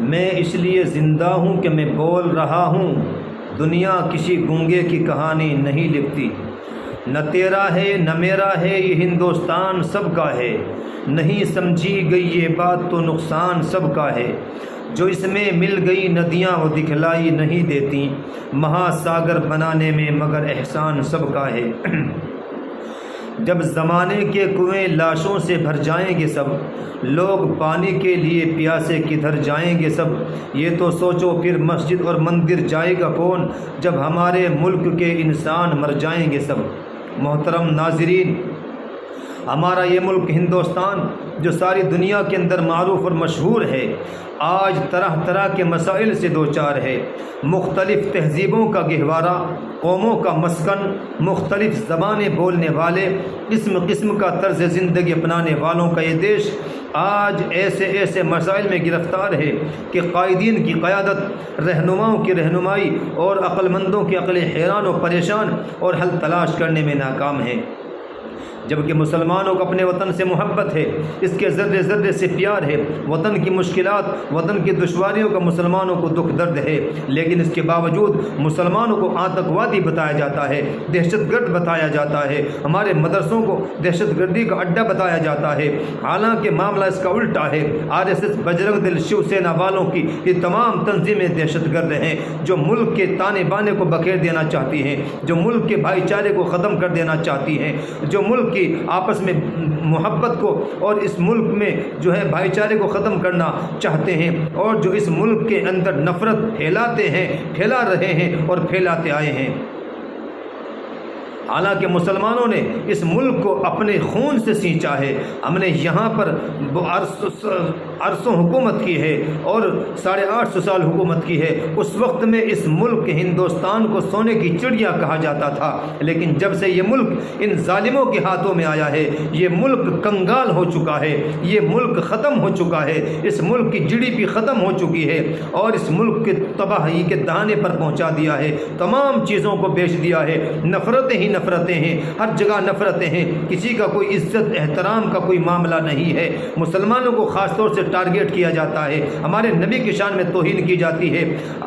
میں اس لیے زندہ ہوں کہ میں بول رہا ہوں، دنیا کسی گونگے کی کہانی نہیں لکھتی۔ نہ تیرا ہے نہ میرا ہے یہ ہندوستان سب کا ہے، نہیں سمجھی گئی یہ بات تو نقصان سب کا ہے۔ جو اس میں مل گئی ندیاں وہ دکھلائی نہیں دیتی، مہا ساگر بنانے میں مگر احسان سب کا ہے۔ جب زمانے کے کنویں لاشوں سے بھر جائیں گے سب، لوگ پانی کے لیے پیاسے کدھر جائیں گے سب۔ یہ تو سوچو پھر مسجد اور مندر جائے گا کون، جب ہمارے ملک کے انسان مر جائیں گے سب۔ محترم ناظرین، ہمارا یہ ملک ہندوستان جو ساری دنیا کے اندر معروف اور مشہور ہے، آج طرح طرح کے مسائل سے دوچار ہے۔ مختلف تہذیبوں کا گہوارہ، قوموں کا مسکن، مختلف زبانیں بولنے والے، قسم قسم کا طرز زندگی اپنانے والوں کا یہ دیش آج ایسے ایسے مسائل میں گرفتار ہے کہ قائدین کی قیادت، رہنماؤں کی رہنمائی اور عقل مندوں کی عقلیں حیران و پریشان اور حل تلاش کرنے میں ناکام ہیں۔ جبکہ مسلمانوں کو اپنے وطن سے محبت ہے، اس کے ذرے ذرے سے پیار ہے، وطن کی مشکلات، وطن کی دشواریوں کا مسلمانوں کو دکھ درد ہے، لیکن اس کے باوجود مسلمانوں کو آتنکوادی بتایا جاتا ہے، دہشت گرد بتایا جاتا ہے، ہمارے مدرسوں کو دہشت گردی کا اڈا بتایا جاتا ہے۔ حالانکہ معاملہ اس کا الٹا ہے۔ RSS، بجرنگ دل، شیو سینا والوں کی یہ تمام تنظیمیں دہشت گرد ہیں جو ملک کے تانے بانے کو بکھیر دینا چاہتی ہیں، جو ملک کے بھائی چارے کو ختم کر دینا چاہتی ہیں، جو ملک کی آپس میں محبت کو اور اس ملک میں جو ہے بھائی چارے کو ختم کرنا چاہتے ہیں، اور جو اس ملک کے اندر نفرت پھیلاتے ہیں، پھیلا رہے ہیں اور پھیلاتے آئے ہیں۔ حالانکہ مسلمانوں نے اس ملک کو اپنے خون سے سینچا ہے۔ ہم نے یہاں پر عرصوں حکومت کی ہے اور 850 سال حکومت کی ہے۔ اس وقت میں اس ملک ہندوستان کو سونے کی چڑیا کہا جاتا تھا، لیکن جب سے یہ ملک ان ظالموں کے ہاتھوں میں آیا ہے، یہ ملک کنگال ہو چکا ہے، یہ ملک ختم ہو چکا ہے، اس ملک کی GDP ختم ہو چکی ہے اور اس ملک کے تباہی کے دہانے پر پہنچا دیا ہے، تمام چیزوں کو بیچ دیا ہے۔ نفرتیں ہی نفرتیں ہیں، ہر جگہ نفرتیں ہیں، کسی کا کوئی عزت احترام کا کوئی معاملہ نہیں ہے۔ مسلمانوں کو خاص طور سے ٹارگیٹ کیا جاتا ہے، ہمارے نبی کی شان میں توہین کی جاتی ہے۔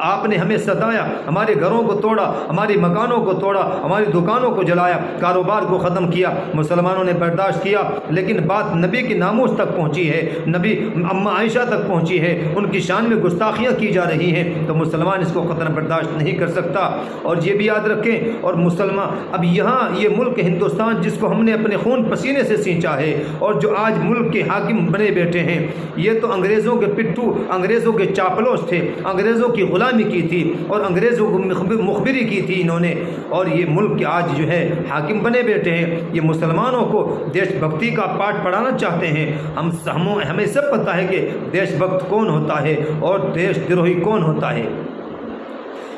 آپ نے ہمیں ستایا، ہمارے گھروں کو توڑا، ہماری مکانوں کو توڑا، ہماری دکانوں کو جلایا، کاروبار کو ختم کیا، مسلمانوں نے برداشت کیا، لیکن بات نبی کی ناموس تک پہنچی ہے، نبی اماں عائشہ تک پہنچی ہے، ان کی شان میں گستاخیاں کی جا رہی ہیں، تو مسلمان اس کو قطعاً برداشت نہیں کر سکتا۔ اور یہ بھی یاد رکھیں، اور مسلمان اب یہاں یہ ملک ہندوستان جس کو ہم نے اپنے خون پسینے سے سینچا ہے اور جو آج ملک کے حاکم بنے بیٹھے ہیں، یہ تو انگریزوں کے پٹھو، انگریزوں کے چاپلوس تھے، انگریزوں کی غلامی کی تھی اور انگریزوں کو مخبری کی تھی انہوں نے، اور یہ ملک کے آج جو ہے حاکم بنے بیٹھے ہیں۔ یہ مسلمانوں کو دیش بھکتی کا پاٹ پڑھانا چاہتے ہیں۔ ہمیں سب پتہ ہے کہ دیش بھکت کون ہوتا ہے اور دیش دروہی کون ہوتا ہے۔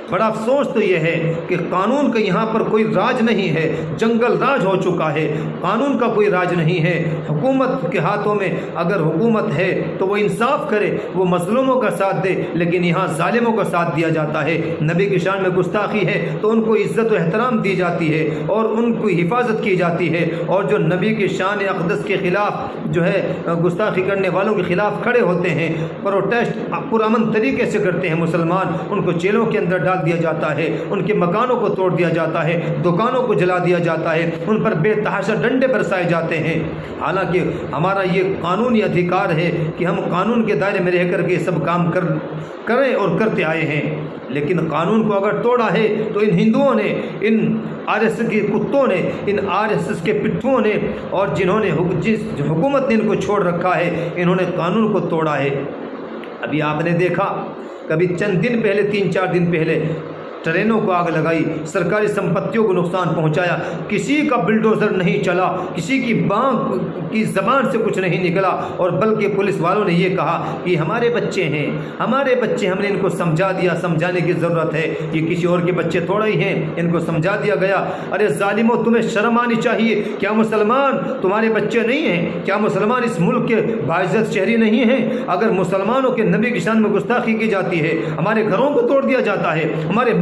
بڑا افسوس تو یہ ہے کہ قانون کا یہاں پر کوئی راج نہیں ہے، جنگل راج ہو چکا ہے، قانون کا کوئی راج نہیں ہے۔ حکومت کے ہاتھوں میں اگر حکومت ہے تو وہ انصاف کرے، وہ مظلوموں کا ساتھ دے، لیکن یہاں ظالموں کا ساتھ دیا جاتا ہے۔ نبی کی شان میں گستاخی ہے تو ان کو عزت و احترام دی جاتی ہے اور ان کی حفاظت کی جاتی ہے، اور جو نبی کی شان اقدس کے خلاف جو ہے گستاخی کرنے والوں کے خلاف کھڑے ہوتے ہیں، پروٹیسٹ پرامن طریقے سے کرتے ہیں مسلمان، ان کو جیلوں کے اندر ڈال دیا جاتا ہے، ان کے مکانوں کو توڑ دیا جاتا ہے، دکانوں کو جلا دیا جاتا ہے، ان پر بے تحاشا ڈنڈے برسائے جاتے ہیں۔ حالانکہ ہمارا یہ قانونی ادھیکار ہے کہ ہم قانون کے دائرے میں رہ کر کے سب کام کریں اور کرتے آئے ہیں، لیکن قانون کو اگر توڑا ہے تو ان ہندوؤں نے، ان RSS کے کتوں نے، ان RSS کے پٹھوں نے، اور جنہوں نے جس حکومت نے ان کو چھوڑ رکھا ہے، انہوں نے قانون کو توڑا ہے۔ ابھی آپ نے دیکھا کبھی چند دن پہلے، 3-4 دن پہلے ٹرینوں کو آگ لگائی، سرکاری سمپتیوں کو نقصان پہنچایا، کسی کا بلڈوزر نہیں چلا، کسی کی بانگ کی زبان سے کچھ نہیں نکلا، اور بلکہ پولیس والوں نے یہ کہا کہ ہمارے بچے ہیں، ہمارے بچے، ہم نے ان کو سمجھا دیا، سمجھانے کی ضرورت ہے، یہ کسی اور کے بچے تھوڑا ہی ہیں، ان کو سمجھا دیا گیا۔ ارے ظالموں، تمہیں شرم آنی چاہیے، کیا مسلمان تمہارے بچے نہیں ہیں؟ کیا مسلمان اس ملک کے باعزت شہری نہیں ہیں؟ اگر مسلمانوں کے نبی کی شان میں گستاخی کی جاتی ہے، ہمارے گھروں کو توڑ دیا جاتا ہے، ہمارے